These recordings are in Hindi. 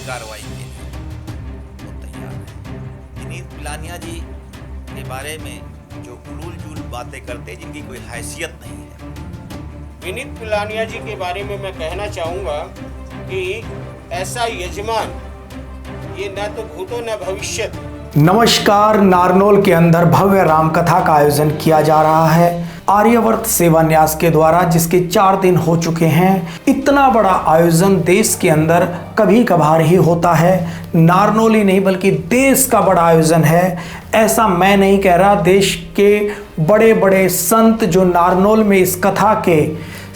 कार्रवाई के लिए वो तैयार है। विनीत पिलानिया जी के बारे में जो उलूल जुल बातें करते जिनकी कोई हैसियत नहीं है। विनीत पिलानिया जी के बारे में मैं कहना चाहूँगा कि ऐसा यजमान ये न तो भूतो न भविष्यत। नमस्कार। नारनौल के अंदर भव्य राम कथा का आयोजन किया जा रहा है आर्यवर्त सेवा न्यास के द्वारा, जिसके 4 दिन हो चुके हैं। इतना बड़ा आयोजन देश के अंदर कभी कभार ही होता है। नारनौल ही नहीं बल्कि देश का बड़ा आयोजन है, ऐसा मैं नहीं कह रहा। देश के बड़े बड़े संत जो नारनौल में इस कथा के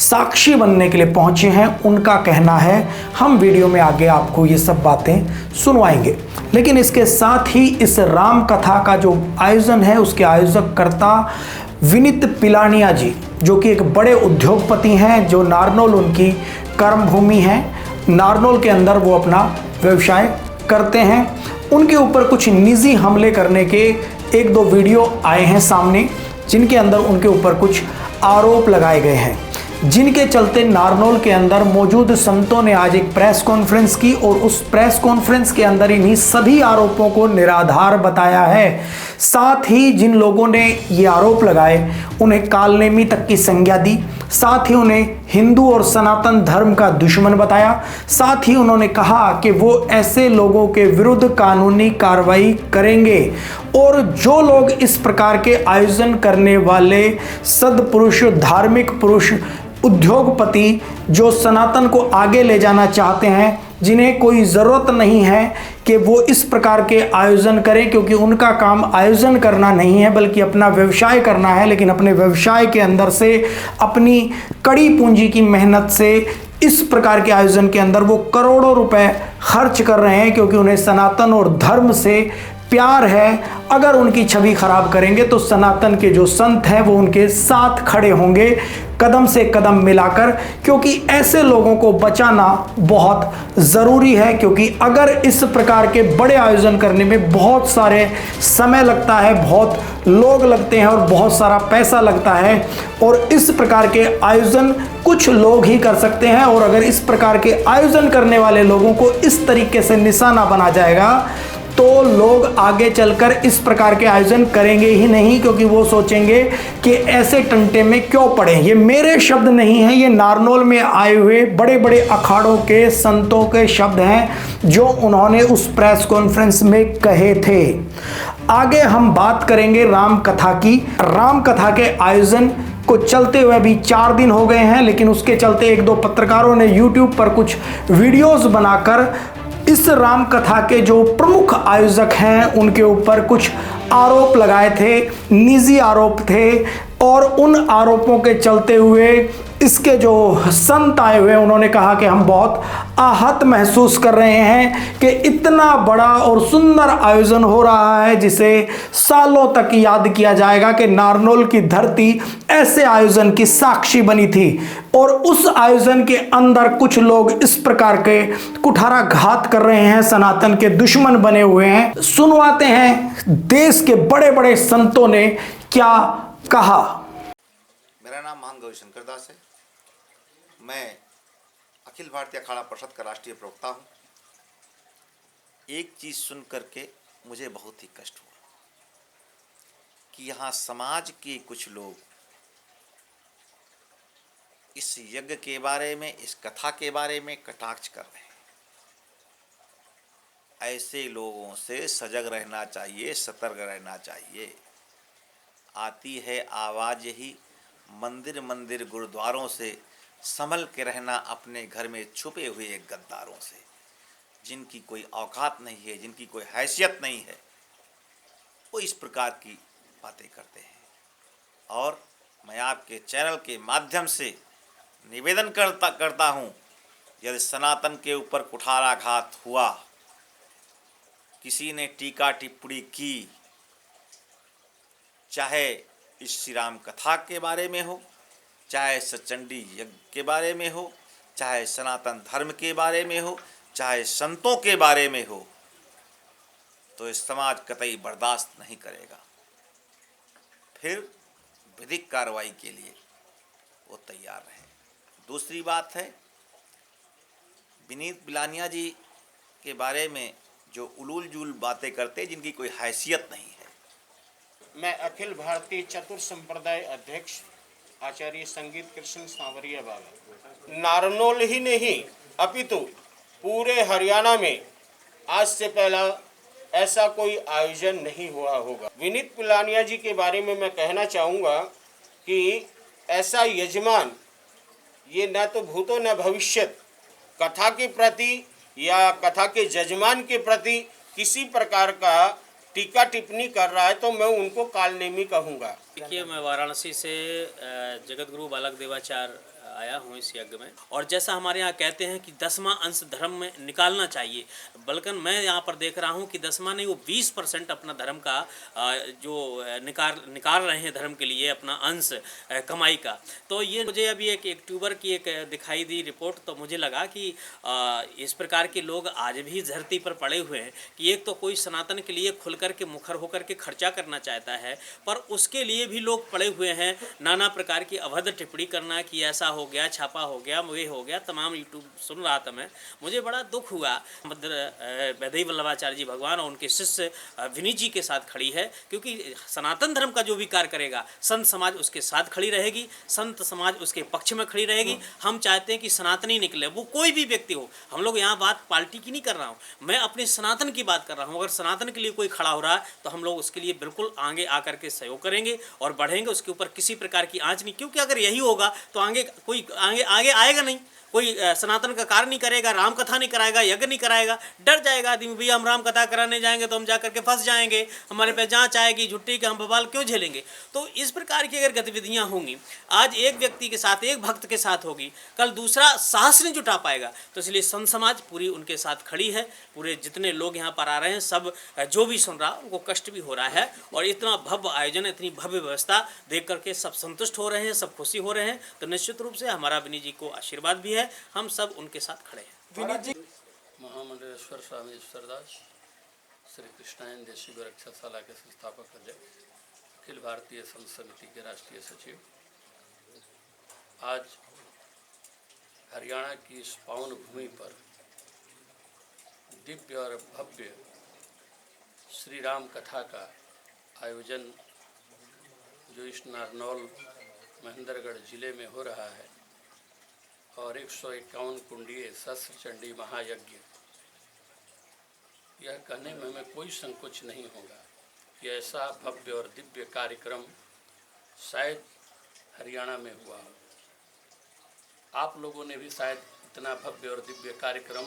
साक्षी बनने के लिए पहुंचे हैं, उनका कहना है। हम वीडियो में आगे आपको ये सब बातें सुनवाएंगे, लेकिन इसके साथ ही इस राम कथा का जो आयोजन है उसके आयोजक कर्ता विनीत पिलानिया जी, जो कि एक बड़े उद्योगपति हैं, जो नारनौल उनकी कर्मभूमि है। नारनौल के अंदर वो अपना व्यवसाय करते हैं। उनके ऊपर कुछ निजी हमले करने के 1-2 वीडियो आए हैं सामने, जिनके अंदर उनके ऊपर कुछ आरोप लगाए गए हैं, जिनके चलते नारनौल के अंदर मौजूद संतों ने आज एक प्रेस कॉन्फ्रेंस की और उस प्रेस कॉन्फ्रेंस के अंदर इन्हीं सभी आरोपों को निराधार बताया है। साथ ही जिन लोगों ने ये आरोप लगाए उन्हें कालनेमी तक की संज्ञा दी, साथ ही उन्हें हिंदू और सनातन धर्म का दुश्मन बताया। साथ ही उन्होंने कहा कि वो ऐसे लोगों के विरुद्ध कानूनी कार्रवाई करेंगे और जो लोग इस प्रकार के आयोजन करने वाले सद्पुरुष, धार्मिक पुरुष, उद्योगपति जो सनातन को आगे ले जाना चाहते हैं, जिन्हें कोई ज़रूरत नहीं है कि वो इस प्रकार के आयोजन करें, क्योंकि उनका काम आयोजन करना नहीं है बल्कि अपना व्यवसाय करना है। लेकिन अपने व्यवसाय के अंदर से, अपनी कड़ी पूंजी की मेहनत से इस प्रकार के आयोजन के अंदर वो करोड़ों रुपए खर्च कर रहे हैं, क्योंकि उन्हें सनातन और धर्म से प्यार है। अगर उनकी छवि खराब करेंगे तो सनातन के जो संत हैं वो उनके साथ खड़े होंगे कदम से कदम मिलाकर, क्योंकि ऐसे लोगों को बचाना बहुत ज़रूरी है। क्योंकि अगर इस प्रकार के बड़े आयोजन करने में बहुत सारे समय लगता है, बहुत लोग लगते हैं और बहुत सारा पैसा लगता है, और इस प्रकार के आयोजन कुछ लोग ही कर सकते हैं, और अगर इस प्रकार के आयोजन करने वाले लोगों को इस तरीके से निशाना बना जाएगा तो लोग आगे चलकर इस प्रकार के आयोजन करेंगे ही नहीं, क्योंकि वो सोचेंगे कि ऐसे टंटे में क्यों पड़े। ये मेरे शब्द नहीं हैं, ये नारनौल में आए हुए बड़े बड़े अखाड़ों के संतों के शब्द हैं जो उन्होंने उस प्रेस कॉन्फ्रेंस में कहे थे। आगे हम बात करेंगे राम कथा की। राम कथा के आयोजन को चलते हुए अभी 4 दिन हो गए हैं, लेकिन उसके चलते 1-2 पत्रकारों ने यूट्यूब पर कुछ वीडियोस बनाकर इस राम कथा के जो प्रमुख आयोजक हैं उनके ऊपर कुछ आरोप लगाए थे, निजी आरोप थे, और उन आरोपों के चलते हुए इसके जो संत आए हुए उन्होंने कहा कि हम बहुत आहत महसूस कर रहे हैं कि इतना बड़ा और सुंदर आयोजन हो रहा है जिसे सालों तक याद किया जाएगा कि नारनौल की धरती ऐसे आयोजन की साक्षी बनी थी, और उस आयोजन के अंदर कुछ लोग इस प्रकार के कुठाराघात कर रहे हैं, सनातन के दुश्मन बने हुए हैं। सुनवाते हैं देश के बड़े बड़े संतों ने क्या कहा। मेरा नाम महान गौरीशंकर दास है। मैं अखिल भारतीय अखाड़ा परिषद का राष्ट्रीय प्रवक्ता हूँ। एक चीज़ सुन करके मुझे बहुत ही कष्ट हुआ कि यहाँ समाज के कुछ लोग इस यज्ञ के बारे में, इस कथा के बारे में कटाक्ष कर रहे हैं। ऐसे लोगों से सजग रहना चाहिए, सतर्क रहना चाहिए। आती है आवाज़ यही मंदिर मंदिर गुरुद्वारों से, संभल के रहना अपने घर में छुपे हुए गद्दारों से, जिनकी कोई औकात नहीं है, जिनकी कोई हैसियत नहीं है, वो इस प्रकार की बातें करते हैं। और मैं आपके चैनल के माध्यम से निवेदन करता हूँ, यदि सनातन के ऊपर कुठाराघात हुआ, किसी ने टीका टिप्पणी की, चाहे इस श्री राम कथा के बारे में हो, चाहे सचंडी यज्ञ के बारे में हो, चाहे सनातन धर्म के बारे में हो, चाहे संतों के बारे में हो, तो इस समाज कतई बर्दाश्त नहीं करेगा। फिर विधिक कार्रवाई के लिए वो तैयार रहे। दूसरी बात है, विनीत पिलानिया जी के बारे में जो उलूल जुल बातें करते जिनकी कोई हैसियत नहीं है। मैं अखिल भारतीय चतुर संप्रदाय अध्यक्ष आचार्य संगीत कृष्ण सांवरिया बाबा नारनौल ही नहीं अपितु पूरे हरियाणा में आज से पहला ऐसा कोई आयोजन नहीं हुआ होगा। विनीत पिलानिया जी के बारे में मैं कहना चाहूँगा कि ऐसा यजमान ये न तो भूतो न भविष्यत कथा के प्रति या कथा के जजमान के प्रति किसी प्रकार का टीका टिप्पणी कर रहा है तो मैं उनको कालनेमी कहूँगा। देखिए, मैं वाराणसी से जगत गुरु बालक देवाचार्य आया हूँ इस यज्ञ में, और जैसा हमारे यहाँ कहते हैं कि 10वां अंश धर्म में निकालना चाहिए, बल्कि मैं यहाँ पर देख रहा हूँ कि 10वां नहीं वो 20% अपना धर्म का जो निकाल रहे हैं धर्म के लिए अपना अंश कमाई का। तो ये मुझे अभी एक अक्टूबर की एक दिखाई दी रिपोर्ट, तो मुझे लगा कि इस प्रकार के लोग आज भी धरती पर पड़े हुए हैं कि एक तो कोई सनातन के लिए खुल कर के मुखर होकर के खर्चा करना चाहता है, पर उसके लिए भी लोग पड़े हुए हैं नाना प्रकार की अभद्र टिप्पणी करना कि ऐसा हो गया, छापा हो गया, ये हो गया। तमाम यूट्यूब सुन रहा था मैं, मुझे बड़ा दुख हुआ। वैदेही वल्लभाचार्य जी भगवान और उनके शिष्य विनीत जी के साथ खड़ी है, क्योंकि सनातन धर्म का जो भी कार्य करेगा संत समाज उसके साथ खड़ी रहेगी, संत समाज उसके पक्ष में खड़ी रहेगी। हम चाहते हैं कि सनातनी निकले, वो कोई भी व्यक्ति हो। हम लोग यहाँ बात पार्टी की नहीं कर रहा हूँ, मैं अपने सनातन की बात कर रहा हूँ। अगर सनातन के लिए कोई खड़ा हो रहा है तो हम लोग उसके लिए बिल्कुल आगे आकर के सहयोग करेंगे और बढ़ेंगे, उसके ऊपर किसी प्रकार की आँच नहीं, क्योंकि अगर यही होगा तो आगे कोई आगे आएगा नहीं, कोई सनातन का कार्य नहीं करेगा, राम कथा नहीं कराएगा, यज्ञ नहीं कराएगा। डर जाएगा आदमी, भैया हम राम कथा कराने जाएंगे तो हम जा करके फंस जाएंगे, हमारे पे जांच आएगी झुट्टी के, हम बवाल क्यों झेलेंगे। तो इस प्रकार की अगर गतिविधियां होंगी, आज एक व्यक्ति के साथ, एक भक्त के साथ होगी, कल दूसरा साहस नहीं जुटा पाएगा। तो इसलिए संत समाज पूरी उनके साथ खड़ी है। पूरे जितने लोग यहाँ पर आ रहे हैं, सब जो भी सुन रहा उनको कष्ट भी हो रहा है, और इतना भव्य आयोजन, इतनी भव्य व्यवस्था देख करके सब संतुष्ट हो रहे हैं, सब खुशी हो रहे हैं। तो निश्चित रूप से हमारा विनीत जी को आशीर्वाद भी है, हम सब उनके साथ खड़े हैं। महामंडलेश्वर स्वामी ईश्वरदास श्री कृष्णायन देशी गोरक्षाशाला के संस्थापक अध्यक्ष, अखिल भारतीय संत समिति के राष्ट्रीय सचिव, आज हरियाणा की इस पावन भूमि पर दिव्य और भव्य श्री राम कथा का आयोजन जो इस नारनौल महेंद्रगढ़ जिले में हो रहा है, और 151 कुंडीय सहस्त्र चंडी महायज्ञ, यह कहने में हमें कोई संकोच नहीं होगा कि ऐसा भव्य और दिव्य कार्यक्रम शायद हरियाणा में हुआ हो। आप लोगों ने भी शायद इतना भव्य और दिव्य कार्यक्रम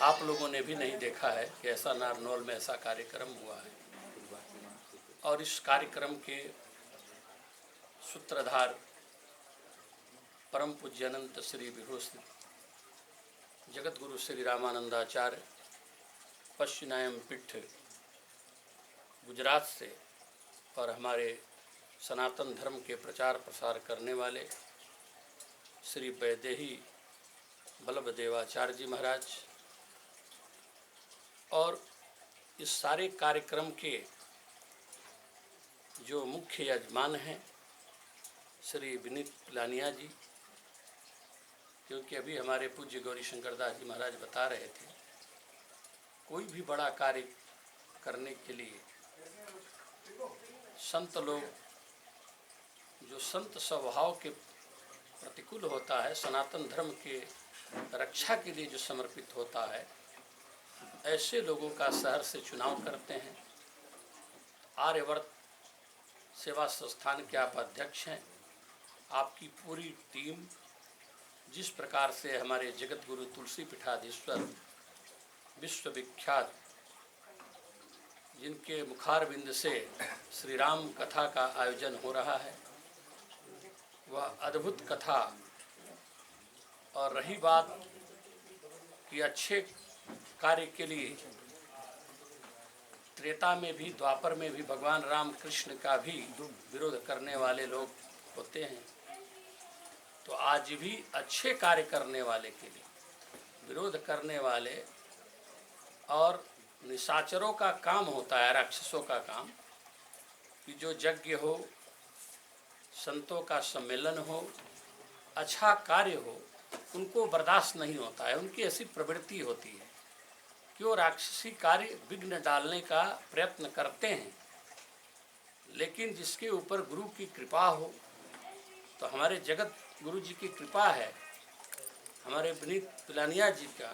आप लोगों ने भी नहीं देखा है कि ऐसा नारनौल में ऐसा कार्यक्रम हुआ है। और इस कार्यक्रम के सूत्रधार परम पूज्य अनंत श्री विभूषित जगत गुरु श्री रामानंदाचार्य पश्चिनायम पीठ गुजरात से, और हमारे सनातन धर्म के प्रचार प्रसार करने वाले श्री वैदेही वल्लभदेवाचार्य जी महाराज, और इस सारे कार्यक्रम के जो मुख्य यजमान हैं श्री विनीत पिलानिया जी, क्योंकि अभी हमारे पूज्य गौरी शंकर दास जी महाराज बता रहे थे, कोई भी बड़ा कार्य करने के लिए संत लोग जो संत स्वभाव के प्रतिकूल होता है, सनातन धर्म के रक्षा के लिए जो समर्पित होता है, ऐसे लोगों का शहर से चुनाव करते हैं। आर्यवर्त सेवा संस्थान के आप अध्यक्ष हैं, आपकी पूरी टीम जिस प्रकार से हमारे जगत गुरु तुलसी पीठाधीश्वर विश्वविख्यात, जिनके मुखारविंद से श्री राम कथा का आयोजन हो रहा है, वह अद्भुत कथा। और रही बात कि अच्छे कार्य के लिए त्रेता में भी द्वापर में भी भगवान राम कृष्ण का भी विरोध करने वाले लोग होते हैं, तो आज भी अच्छे कार्य करने वाले के लिए विरोध करने वाले और निशाचरों का काम होता है, राक्षसों का काम, कि जो यज्ञ हो, संतों का सम्मेलन हो, अच्छा कार्य हो, उनको बर्दाश्त नहीं होता है, उनकी ऐसी प्रवृत्ति होती है। कि वो राक्षसी कार्य विघ्न डालने का प्रयत्न करते हैं, लेकिन जिसके ऊपर गुरु की कृपा हो, तो हमारे जगत गुरु जी की कृपा है, हमारे विनीत पिलानिया जी का